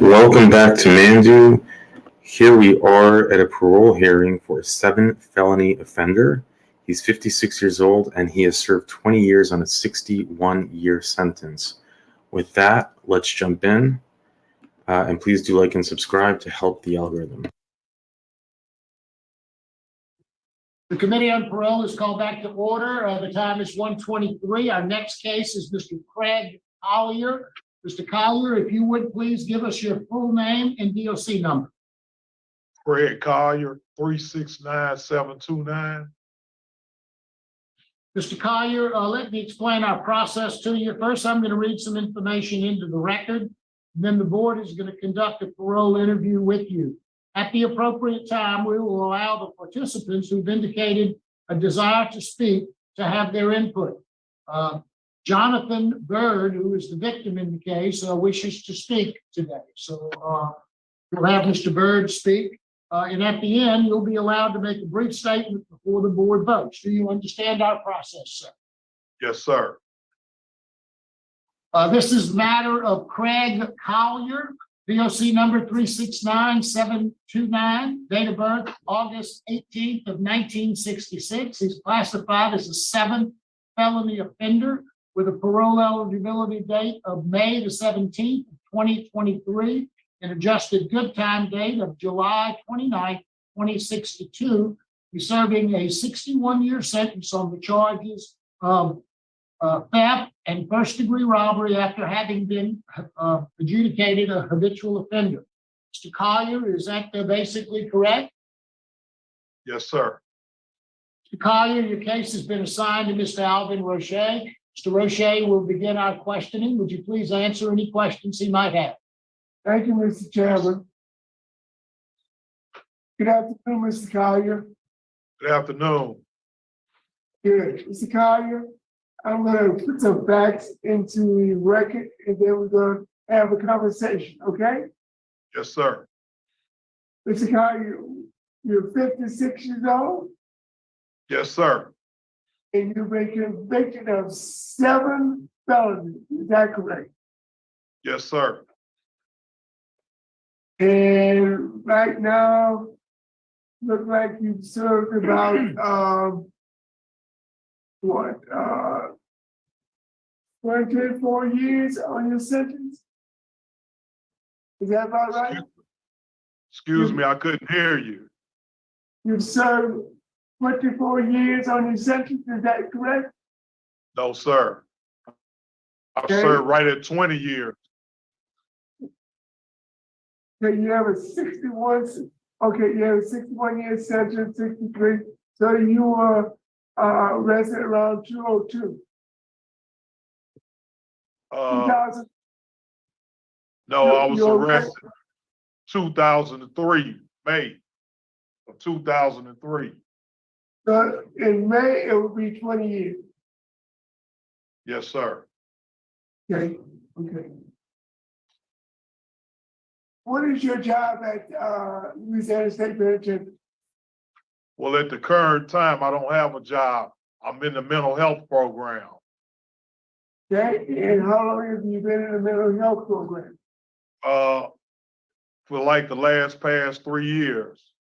Welcome back to Mandu. Here we are at a parole hearing for a 7th felony offender. He's 56 years old and he has served 20 years on a 61-year sentence. With that, let's jump in. And please do like and subscribe to help the algorithm. The Committee on Parole is called back to order. The time is 1:23. Our next case is Mr. Craig Collier. Mr. Collier, if you would please give us your full name and DOC number. Craig Collier, 369729. Mr. Collier, let me explain our process to you. First, I'm going to read some information into the record. Then the board is going to conduct a parole interview with you. At the appropriate time, we will allow the participants who've indicated a desire to speak to have their input. Jonathan Bird, who is the victim in the case, wishes to speak today. So we'll have Mr. Bird speak. And at the end, you'll be allowed to make a brief statement before the board votes. Do you understand our process, sir? Yes, sir. This is the matter of Craig Collier, DOC number 369729, date of birth August 18th of 1966. He's classified as a 7th felony offender with a parole eligibility date of May the 17th of 2023, an adjusted good time date of July 29th, 2062. He's serving a 61-year sentence on the charges of theft and first-degree robbery after having been adjudicated a habitual offender. Mr. Collier, is that basically correct? Yes, sir. Mr. Collier, your case has been assigned to Mr. Alvin Roche. Mr. Roche will begin our questioning. Would you please answer any questions he might have? Thank you, Mr. Chairman. Good afternoon, Mr. Collier. Good afternoon. Good. Mr. Collier, I'm going to put some facts into the record and then we're going to have a conversation, okay? Yes, sir. Mr. Collier, you're 56 years old Yes, sir. and you've been convicted of 7 felonies. Is that correct? Yes, sir. And right now, look like you've served about 24 years on your sentence? Is that about right? Excuse me, I couldn't hear you. You've served 24 years on your sentence, is that correct? No, sir. I've Okay. served right at 20 years. So you have a 61, okay, you have a 61-year sentence, 63. So you were arrested around 202. 2000. No, I was You're arrested 2003, May of 2003. So in May, it will be 20 years. Yes, sir. Okay, okay. What is your job at Louisiana State Penitentiary? Well, at the current time, I don't have a job. I'm in the mental health program. Okay, and how long have you been in the mental health program? For like the past 3 years.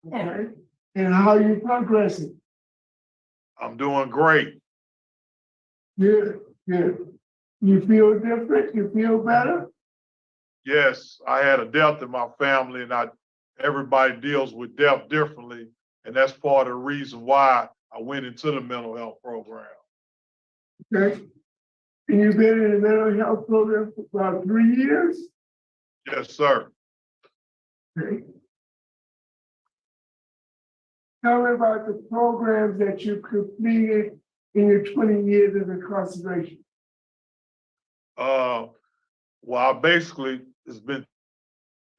Okay, and how are you progressing? I'm doing great. Good, good. You feel different? You feel better? Yes, I had a death in my family and everybody deals with death differently. And that's part of the reason why I went into the mental health program. Okay. And you've been in the mental health program for about 3 years? Yes, sir. Okay. Tell me about the programs that you completed in your 20 years of incarceration. Well, I basically has been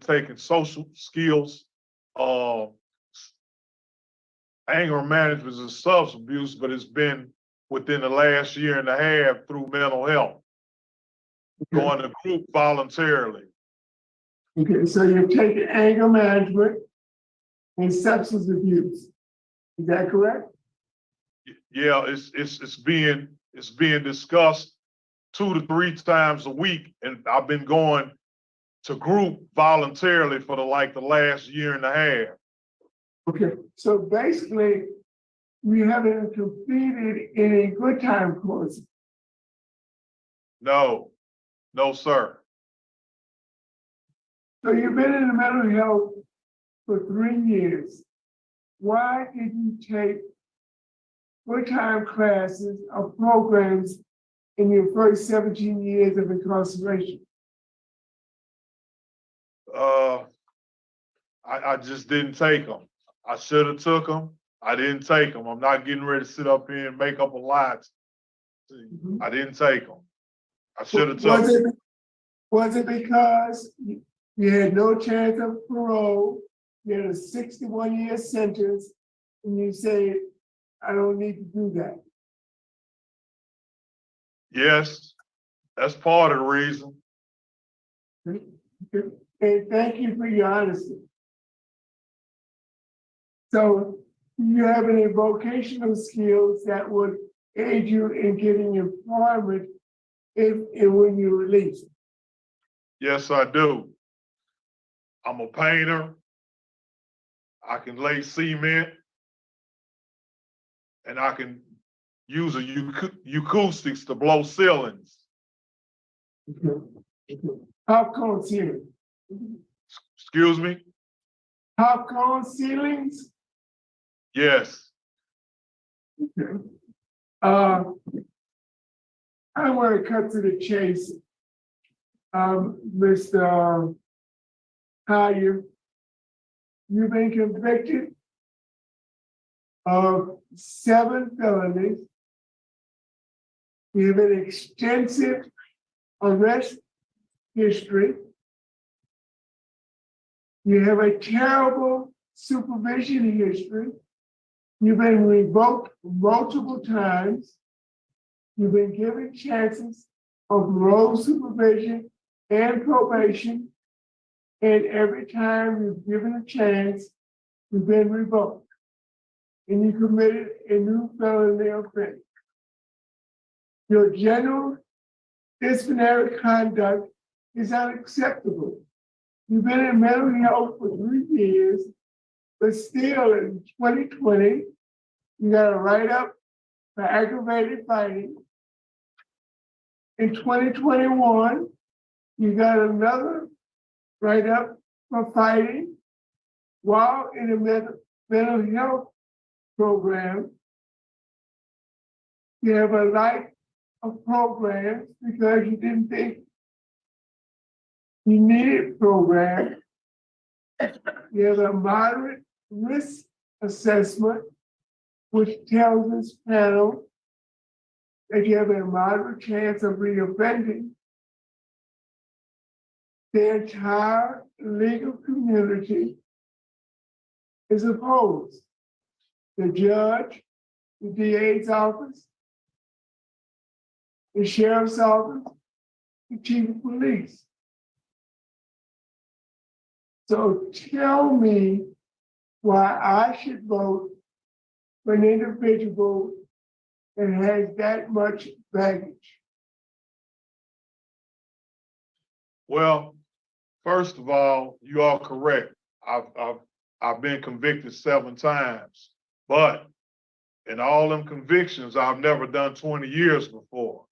taking social skills, anger management and substance abuse, but it's been within the last year and a half through mental health, going to group voluntarily. Okay, so you're taking anger management and substance abuse. Is that correct? Yeah, it's being discussed 2 to 3 times a week, and I've been going to group voluntarily for the last year and a half. Okay, so basically, you haven't completed any good time courses. No, sir. So you've been in the mental health for 3 years. Why did you take good time classes or programs in your first 17 years of incarceration? I just didn't take them. I should have took them. I didn't take them. I'm not getting ready to sit up here and make up a lie. I didn't take them. I should have took them. Was it because you had no chance of parole, you had a 61-year sentence, and you said, I don't need to do that? Yes, that's part of the reason. And thank you for your honesty. So, do you have any vocational skills that would aid you in getting employment if and when you're released? Yes, I do. I'm a painter. I can lay cement. And I can use acoustics to blow ceilings. Popcorn ceilings. Excuse me? Popcorn ceilings? Yes. Okay. I want to cut to the chase. Mr. Collier, you've been convicted of 7 felonies. You have an extensive arrest history. You have a terrible supervision history. You've been revoked multiple times. You've been given chances of parole supervision and probation. And every time you've given a chance, you've been revoked. And you committed a new felony offense. Your general disciplinary conduct is unacceptable. You've been in mental health for 3 years, but still in 2020, you got a write-up for aggravated fighting. In 2021, you got another write-up for fighting while in a mental health program. You have a life of programs because you didn't think you needed programs. You have a moderate risk assessment, which tells this panel that you have a moderate chance of reoffending. The entire legal community is opposed. The judge, the DA's office, the sheriff's office, the chief of police. So tell me why I should vote for an individual that has that much baggage. Well, first of all, you are correct. I've been convicted 7 times, but in all them convictions, I've never done 20 years before.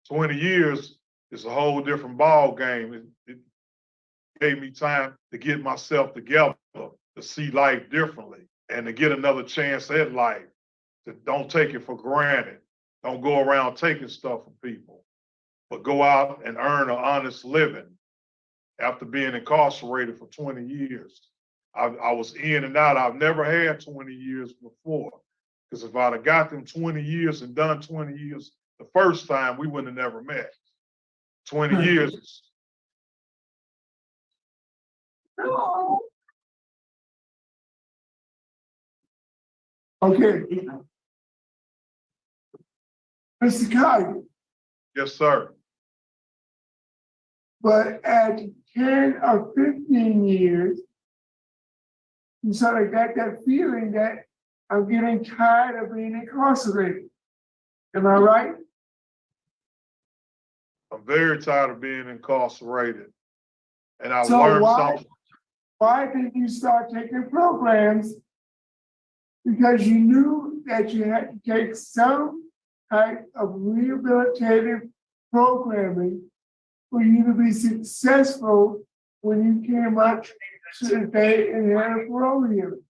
20 years is a whole different ball game. It gave me time to get myself together, to see life differently, and to get another chance at life. Don't take it for granted. Don't go around taking stuff from people, but go out and earn an honest living after being incarcerated for 20 years. I was in and out. I've never had 20 years before, because if I'd have got them 20 years and done 20 years the first time, we wouldn't have never met. 20 years. Okay. Mr. Collier, Yes, sir. but at 10 or 15 years, you sort of got that feeling that I'm getting tired of being incarcerated. Am I right? I'm very tired of being incarcerated. and I So learned why- something. Why did you start taking programs? Because you knew that you had to take some type of rehabilitative programming for you to be successful when you came out to the day and had a parole hearing.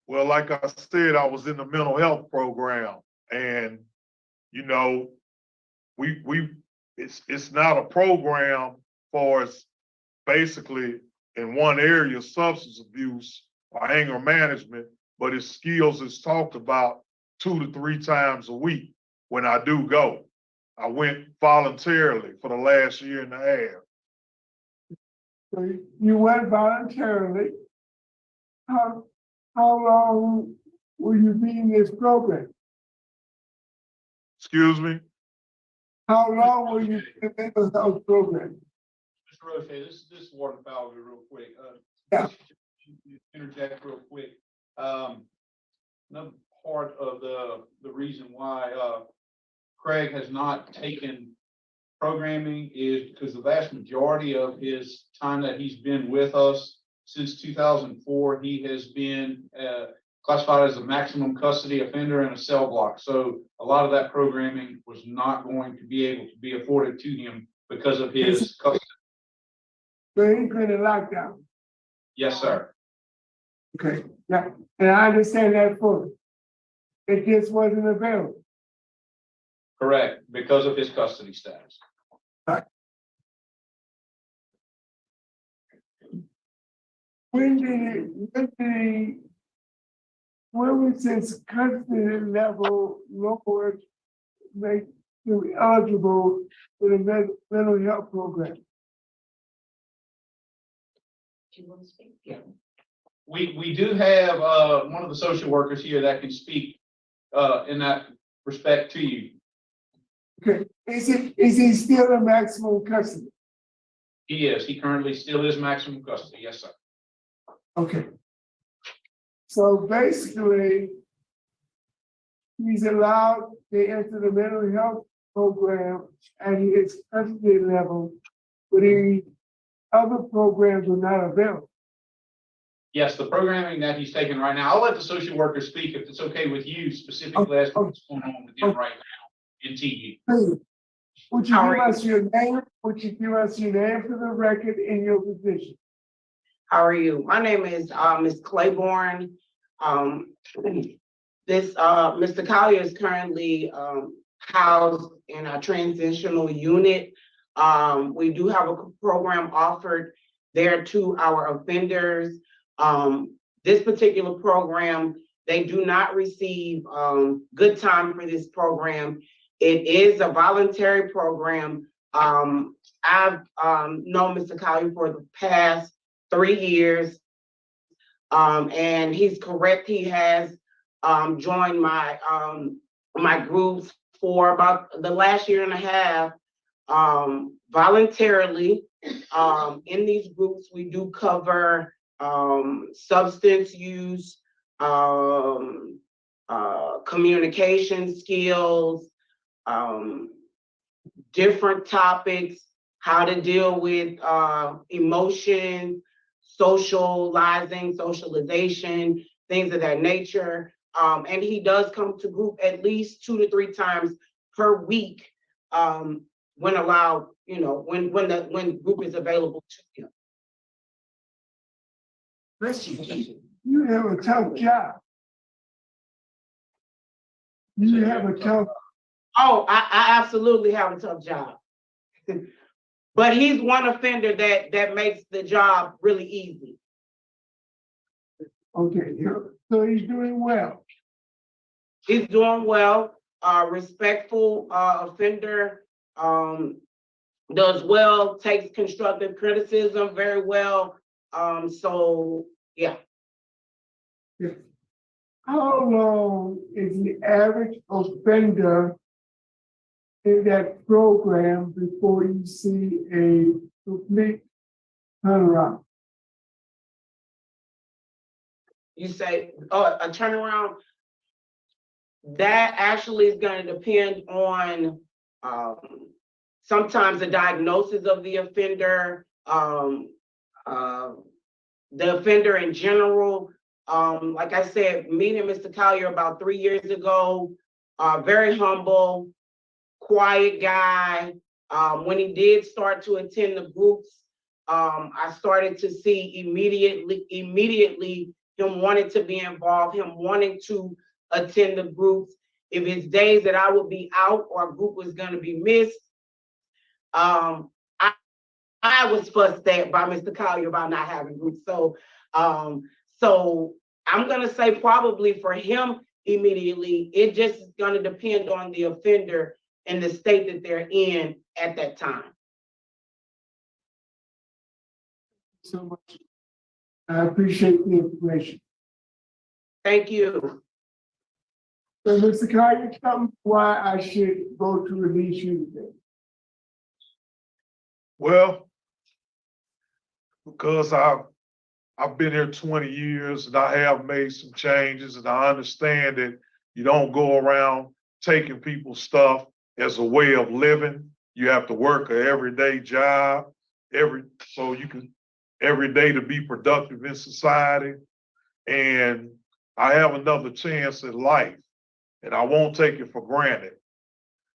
Well, like I said, I was in the mental health program, and you know, it's not a program for us basically in one area, substance abuse or anger management, but its skills is talked about 2 to 3 times a week when I do go. I went voluntarily for the last year and a half. So you went voluntarily. How long will you be in this program? Excuse me? How long will you be in the mental health program? Mr. Roche, this is Warden Fowler real quick. Yeah. Interject real quick. Another part of the reason why Craig has not taken programming is because the vast majority of his time that he's been with us since 2004, he has been classified as a maximum custody offender in a cell block. So a lot of that programming was not going to be able to be afforded to him because of his custody. So he's been in lockdown. Yes, sir. Okay, yeah, and I understand that fully. It just wasn't available. Correct, because of his custody status. When was this custody level lowered, make you eligible for the mental health program? Do you want to speak? Yeah. We do have one of the social workers here that can speak in that respect to you. Okay, is he still in maximum custody? He is. He currently still is maximum custody. Yes, sir. Okay. So basically, he's allowed to enter the mental health program at his custody level, but the other programs are not available. Yes, the programming that he's taking right now, I'll let the social worker speak if it's okay with you specifically as to what's going on with him right now in TU. Please, would you give us your name? Would you give us your name for the record and your position? How are you? My name is Ms. Claiborne. Mr. Collier is currently housed in a transitional unit. We do have a program offered there to our offenders. This particular program, they do not receive good time for this program. It is a voluntary program. I've known Mr. Collier for the past 3 years. And he's correct. He has joined my my groups for about the last year and a half voluntarily. In these groups, we do cover substance use, communication skills, different topics, how to deal with emotion, socialization, things of that nature. And he does come to group at least 2 to 3 times per week when allowed, when group is available to him. You have a tough job. You have a tough. Oh, I absolutely have a tough job. But he's one offender that makes the job really easy. Okay, so he's doing well. He's doing well, respectful offender, does well, takes constructive criticism very well. So yeah. How long is the average offender in that program before you see a complete turnaround? You say, a turnaround? That actually is going to depend on sometimes the diagnosis of the offender, the offender in general. Like I said, meeting Mr. Collier about 3 years ago, very humble, quiet guy. When he did start to attend the groups, I started to see immediately him wanting to be involved, him wanting to attend the groups. If it's days that I would be out or a group was going to be missed, I was fussed at by Mr. Collier about not having groups. So I'm going to say probably for him immediately, it just is going to depend on the offender and the state that they're in at that time. So much. I appreciate the information. Thank you. So, Mr. Collier, tell me why I should vote to release you today. Well, because I've been here 20 years and I have made some changes, and I understand that you don't go around taking people's stuff as a way of living. You have to work an everyday job so you can every day to be productive in society. And I have another chance at life, and I won't take it for granted.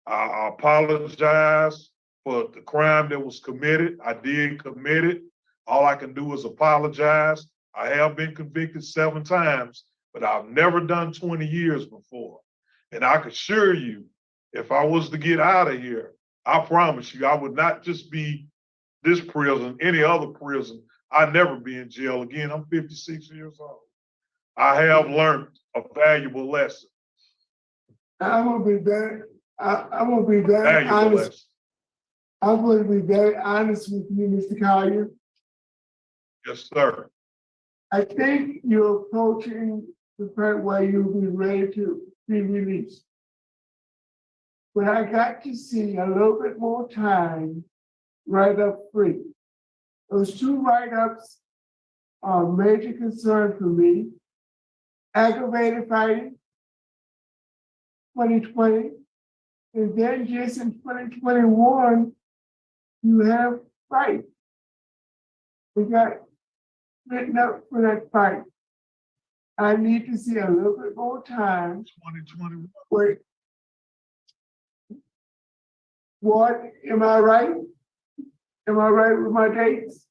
I apologize for the crime that was committed. I did commit it. All I can do is apologize. I have been convicted 7 times, but I've never done 20 years before. And I can assure you, if I was to get out of here, I promise you, I would not just be this prison, any other prison. I'd never be in jail again. I'm 56 years old. I have learned a valuable lesson. I'm gonna be very Valuable honest. lesson. I'm going to be very honest with you, Mr. Collier. Yes, sir. I think you're approaching the point where you'll be ready to be released. But I got to see a little bit more time right up free. Those 2 write-ups are a major concern for me. Aggravated fighting, 2020, and then just in 2021, you have fight. We got written up for that fight. I need to see a little bit more time. 2021. Wait. What, am I right? Am I right with my dates?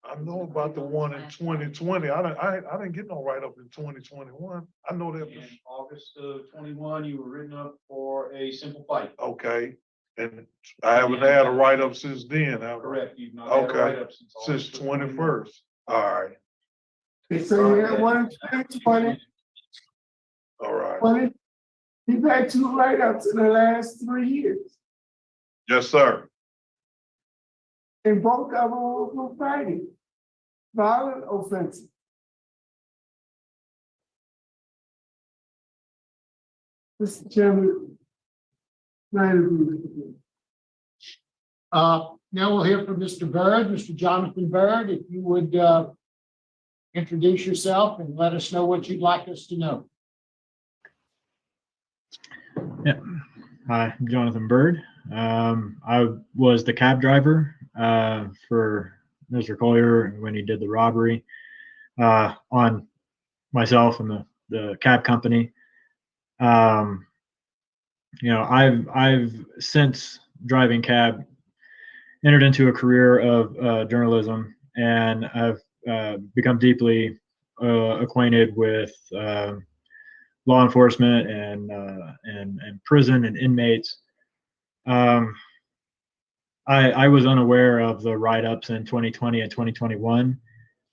I know about the one in 2020. I didn't get no write-up in 2021. I know that. In August of 21, you were written up for a simple fight. Okay. And I haven't had a write-up since then. have I? Correct. You've not had a Okay. write-up since Since August of 21. 21st. All right. Okay, so you had one in 2020, All right. 20. You've had 2 write-ups in the last 3 years, Yes, sir. and both of them were for fighting, violent offenses. Mr. Chairman, I agree with you. Now we'll hear from Mr. Byrd, Mr. Jonathan Byrd, if you would introduce yourself and let us know what you'd like us to know. Yeah. Hi, I'm Jonathan Byrd. I was the cab driver for Mr. Collier when he did the robbery on myself and the cab company. I've since driving cab entered into a career of journalism, and I've become deeply acquainted with law enforcement and prison and inmates. I was unaware of the write-ups in 2020 and 2021.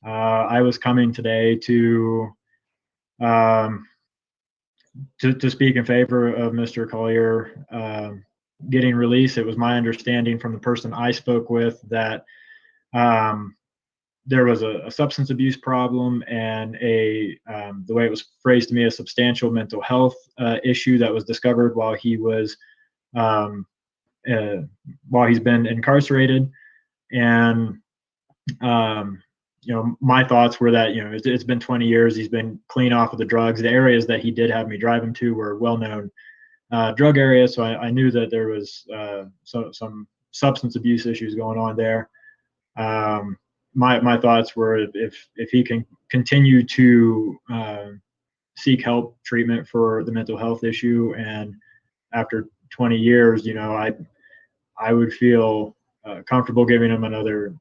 I was coming today to speak in favor of Mr. Collier getting released. It was my understanding from the person I spoke with that there was a substance abuse problem and the way it was phrased to me, a substantial mental health issue that was discovered while he's been incarcerated. And my thoughts were that it's been 20 years. He's been clean off of the drugs. The areas that he did have me drive him to were well-known drug area, so I knew that there was some substance abuse issues going on there. My thoughts were if he can continue to seek help treatment for the mental health issue, and after 20 years, I would feel comfortable giving him another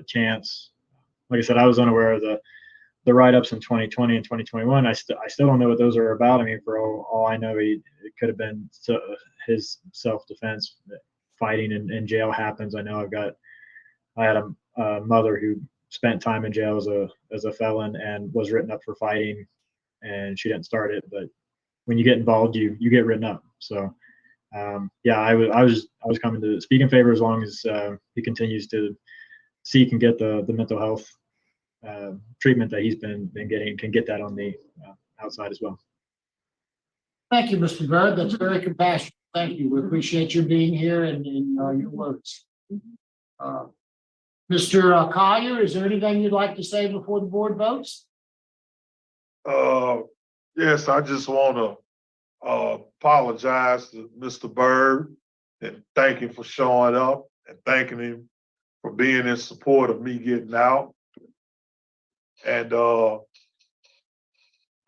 chance. Like I said, I was unaware of the write-ups in 2020 and 2021. I still don't know what those are about. I mean, for all I know, it could have been his self-defense. Fighting in jail happens. I know I had a mother who spent time in jail as a felon and was written up for fighting, and she didn't start it. But when you get involved, you get written up. So yeah, I was coming to speak in favor as long as he continues to seek and get the mental health treatment that he's been getting, can get that on the outside as well. Thank you, Mr. Byrd. That's very compassionate. Thank you. We appreciate you being here and your words. Mr. Collier, is there anything you'd like to say before the board votes? Yes, I just want to apologize to Mr. Byrd and thank him for showing up and thanking him for being in support of me getting out. And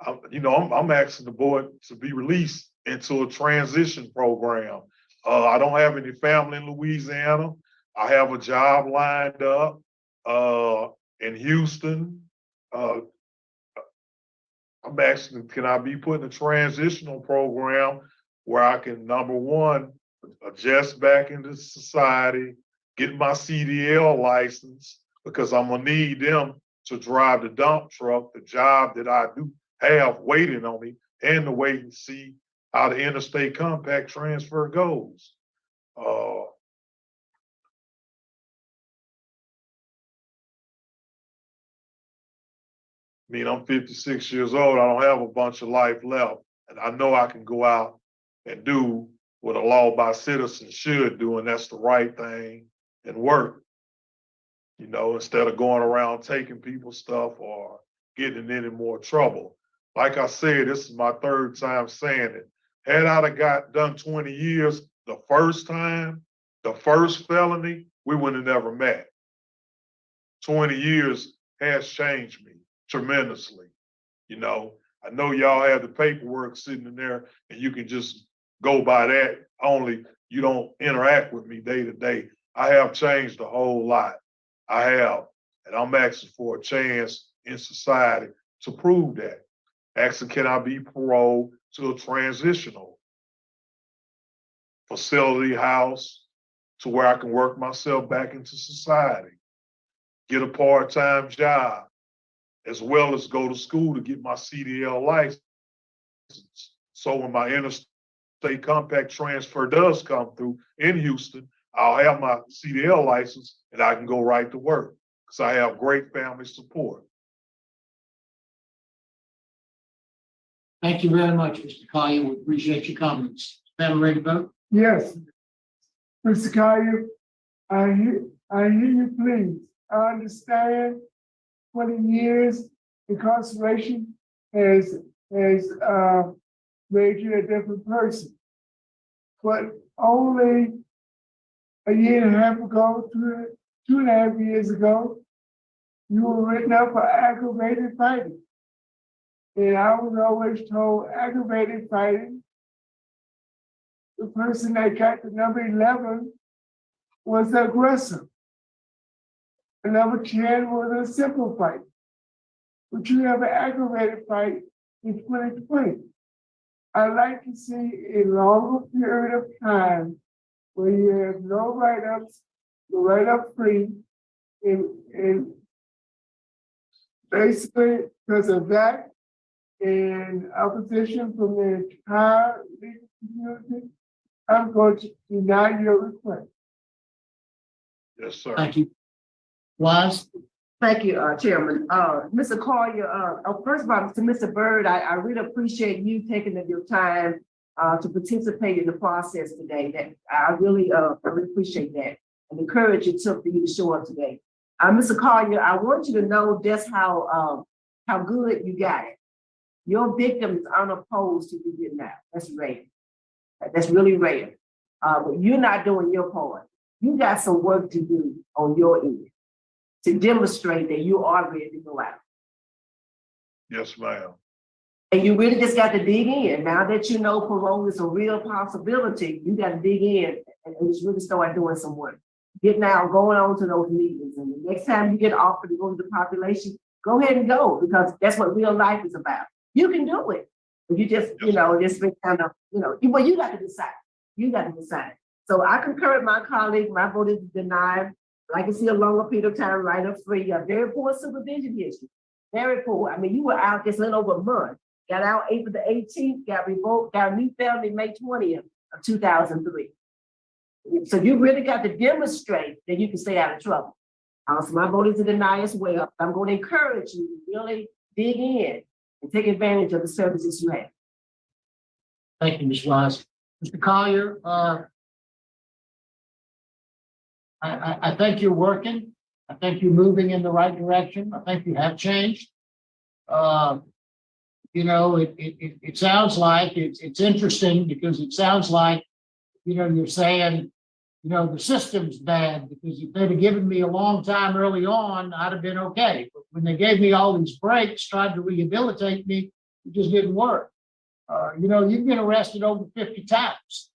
I'm asking the board to be released into a transition program. I don't have any family in Louisiana. I have a job lined up in Houston. I'm asking, can I be put in a transitional program where I can, number one, adjust back into society, get my CDL license, because I'm gonna need them to drive the dump truck, the job that I do have waiting on me, and to wait and see how the interstate compact transfer goes. I mean, I'm 56 years old. I don't have a bunch of life left. And I know I can go out and do what a law-abiding citizen should do, and that's the right thing, and work. Instead of going around taking people's stuff or getting in any more trouble. Like I said, this is my third time saying it. Had I done 20 years the first time, the first felony, we would have never met. 20 years has changed me tremendously. I know y'all have the paperwork sitting in there and you can just go by that, only you don't interact with me day to day. I have changed a whole lot. I have, and I'm asking for a chance in society to prove that. Asking, can I be paroled to a transitional facility house to where I can work myself back into society, get a part-time job, as well as go to school to get my CDL license. So when my interstate compact transfer does come through in Houston, I'll have my CDL license and I can go right to work because I have great family support. Thank you very much, Mr. Collier. We appreciate your comments. Madam, ready to vote? Yes. Mr. Collier, I hear you, please. I understand 20 years incarceration has made you a different person. But only a year and a half ago, 2.5 years ago, you were written up for aggravated fighting. And I was always told aggravated fighting, the person that got the number 11 was the aggressor. And number 10 was a simple fight. But you have an aggravated fight in 2020. I'd like to see a longer period of time where you have no write-ups, the write-up free, and basically because of that and opposition from the entire legal community, I'm going to deny your request. Yes, sir. Thank you. Wise? Thank you, Chairman. Mr. Collier, first of all, to Mr. Byrd, I really appreciate you taking your time to participate in the process today. That I really appreciate that and the courage it took for you to show up today. Mr. Collier, I want you to know just how good you got it. Your victim is unopposed to you getting out. That's great. That's really rare. But you're not doing your part. You got some work to do on your end to demonstrate that you are ready to go out. Yes, ma'am. And you really just got to dig in. Now that you know parole is a real possibility, you got to dig in and just really start doing some work. Getting out, going on to those meetings. And the next time you get offered to go to the population, go ahead and go, because that's what real life is about. You can do it. But you just, just been kind of, well, you got to decide. You got to decide. So I concur with my colleague. My vote is denied. I can see a longer period of time, right up free. A very poor supervision history. Very poor. I mean, you were out just a little over a month. Got out April the 18th, got revoked, got a new felony May 20th of 2003. So you really got to demonstrate that you can stay out of trouble. So my vote is to deny as well. I'm going to encourage you to really dig in and take advantage of the services you have. Thank you, Ms. Wise. Mr. Collier, I think you're working. I think you're moving in the right direction. I think you have changed. It sounds like it's interesting, because it sounds like, you're saying, the system's bad, because if they'd have given me a long time early on, I'd have been okay. But when they gave me all these breaks, tried to rehabilitate me, it just didn't work. You've been arrested over 50 times.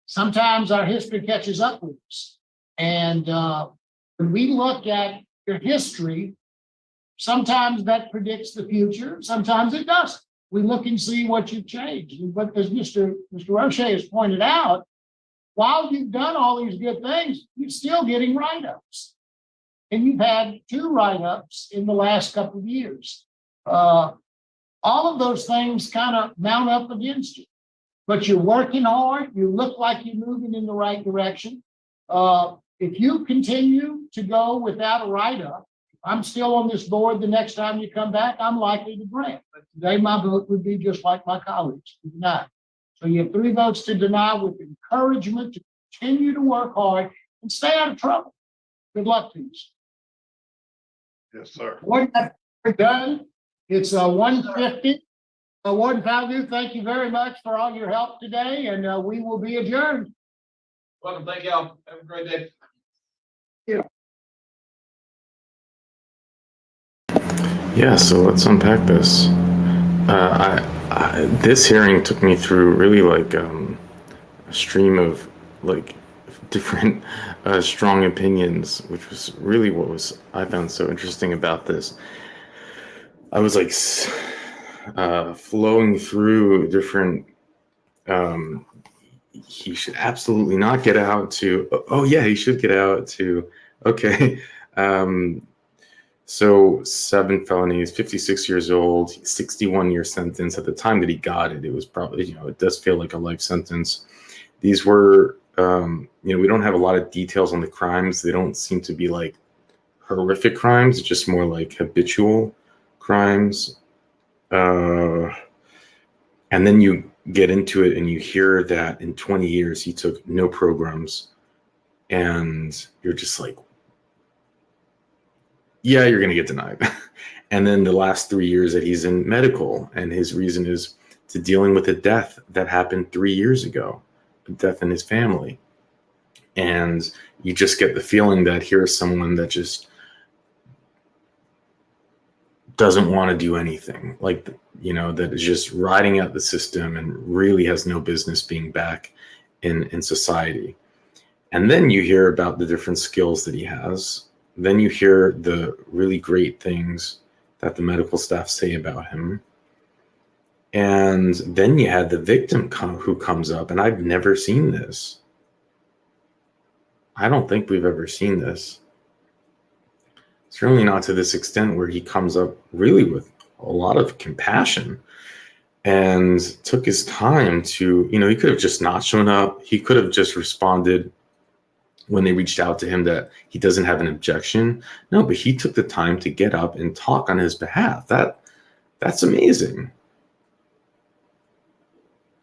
Sometimes our history catches up with us. And when we look at your history, sometimes that predicts the future, sometimes it doesn't. We look and see what you've changed. But as Mr. Roche has pointed out, while you've done all these good things, you're still getting write-ups. And you've had 2 write-ups in the last couple of years. All of those things kind of mount up against you. But you're working hard. You look like you're moving in the right direction. If you continue to go without a write-up, I'm still on this board the next time you come back, I'm likely to grant. But today my vote would be just like my colleagues, to deny. So you have 3 votes to deny with encouragement to continue to work hard and stay out of trouble. Good luck to you. Yes, sir. We're done. It's 1:50. Warden Falgout, thank you very much for all your help today, and we will be adjourned. Welcome, thank y'all. Have a great day. Yeah, so let's unpack this. This hearing took me through really like a stream of like different strong opinions, which was really what I found so interesting about this. I was like flowing through different. He should absolutely not get out to. Oh yeah, he should get out to. Okay. So 7 felonies, 56 years old, 61-year sentence. At the time that he got it, it was probably, it does feel like a life sentence. These were, we don't have a lot of details on the crimes. They don't seem to be like horrific crimes, just more like habitual crimes. And then you get into it and you hear that in 20 years, he took no programs. And you're just like, yeah, you're going to get denied. And then the last 3 years that he's in medical, and his reason is to dealing with a death that happened 3 years ago, a death in his family. And you just get the feeling that here's someone that just doesn't want to do anything, like, that is just riding out the system and really has no business being back in society. And then you hear about the different skills that he has. Then you hear the really great things that the medical staff say about him. And then you had the victim who comes up, and I've never seen this. I don't think we've ever seen this. Certainly not to this extent, where he comes up really with a lot of compassion and took his time to, he could have just not shown up. He could have just responded when they reached out to him that he doesn't have an objection. No, but he took the time to get up and talk on his behalf. That's amazing.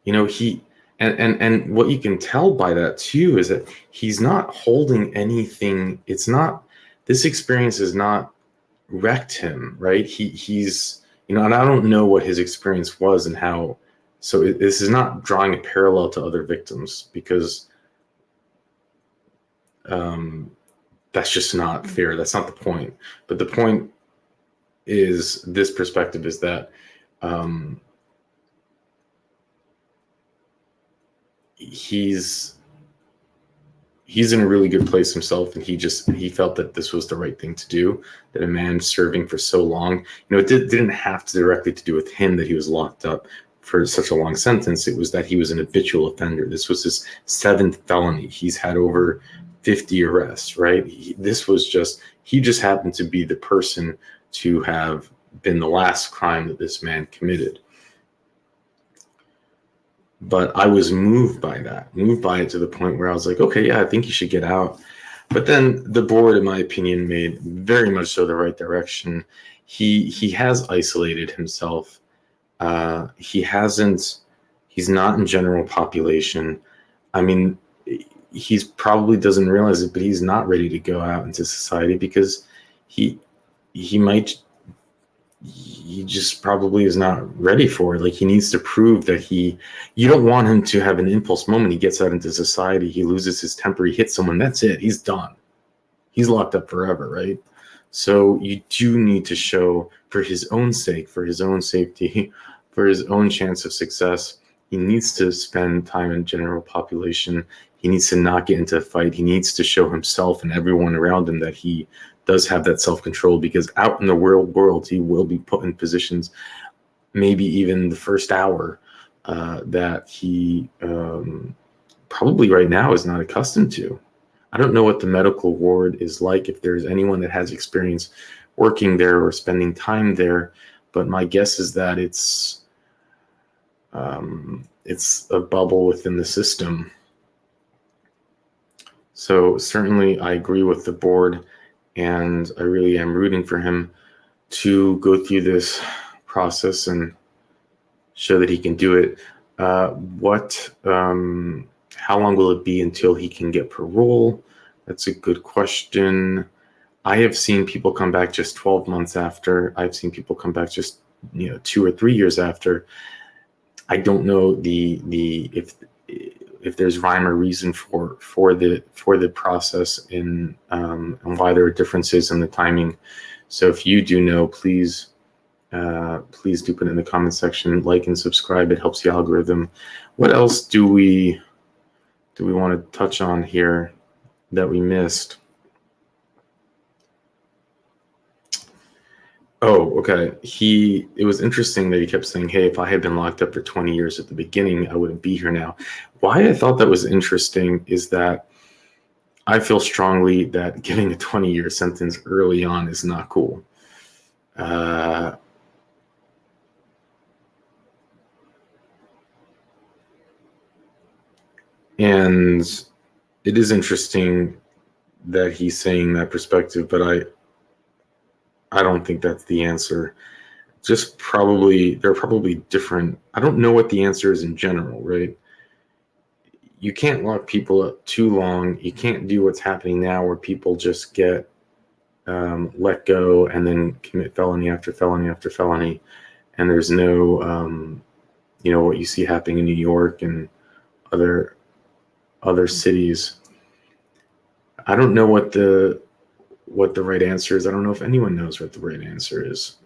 And what you can tell by that too is that he's not holding anything. This experience has not wrecked him, right? He's, and I don't know what his experience was and how So this is not drawing a parallel to other victims, because that's just not fair. That's not the point. But the point is, this perspective is that he's in a really good place himself, and he felt that this was the right thing to do, that a man serving for so long, it didn't have to directly to do with him that he was locked up for such a long sentence. It was that he was an habitual offender. This was his 7th felony. He's had over 50 arrests, right? He just happened to be the person to have been the last crime that this man committed. But I was moved by it to the point where I was like, okay, yeah, I think he should get out. But then the board, in my opinion, made very much so the right direction. He has isolated himself. He's not in general population. I mean, he's probably doesn't realize it, but he's not ready to go out into society, because he just probably is not ready for it. Like, he needs to prove that you don't want him to have an impulse moment. He gets out into society, he loses his temper, he hits someone, that's it, he's done. He's locked up forever, right? So you do need to show, for his own sake, for his own safety, for his own chance of success, he needs to spend time in general population. He needs to not get into a fight. He needs to show himself and everyone around him that he does have that self-control, because out in the real world, he will be put in positions, maybe even the first hour, that he probably right now is not accustomed to. I don't know what the medical ward is like, if there's anyone that has experience working there or spending time there, but my guess is that it's a bubble within the system. So certainly I agree with the board, and I really am rooting for him to go through this process and show that he can do it. How long will it be until he can get parole? That's a good question. I have seen people come back just 12 months after. I've seen people come back just 2 or 3 years after. I don't know if there's rhyme or reason for the process and why there are differences in the timing. So if you do know, please do put it in the comment section. Like and subscribe. It helps the algorithm. What else do we want to touch on here that we missed? Oh, okay. It was interesting that he kept saying, hey, if I had been locked up for 20 years at the beginning, I wouldn't be here now. Why I thought that was interesting is that I feel strongly that giving a 20-year sentence early on is not cool. And it is interesting that he's saying that perspective, but I don't think that's the answer. They're probably different. I don't know what the answer is in general, right? You can't lock people up too long. You can't do what's happening now, where people just get let go and then commit felony after felony after felony, and there's no what you see happening in New York and other cities. I don't know what the right answer is. I don't know if anyone knows what the right answer is.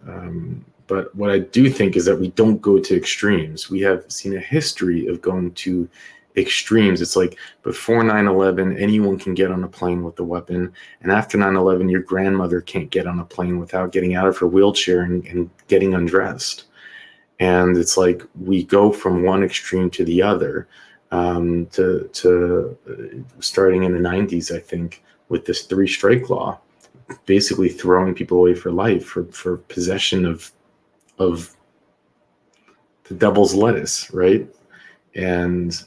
But what I do think is that we don't go to extremes. We have seen a history of going to extremes. It's like before 9/11, anyone can get on a plane with a weapon. And after 9/11, your grandmother can't get on a plane without getting out of her wheelchair and getting undressed. And it's like we go from one extreme to the other, to starting in the 90s, I think, with this 3-strike law, basically throwing people away for life for possession of the devil's lettuce, right? And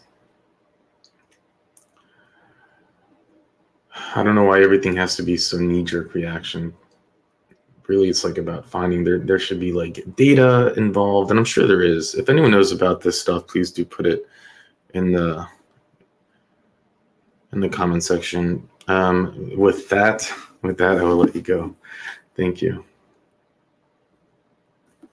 I don't know why everything has to be so knee-jerk reaction. Really, it's like about finding there should be like data involved, and I'm sure there is. If anyone knows about this stuff, please do put it in the comment section. With that, I will let you go. Thank you.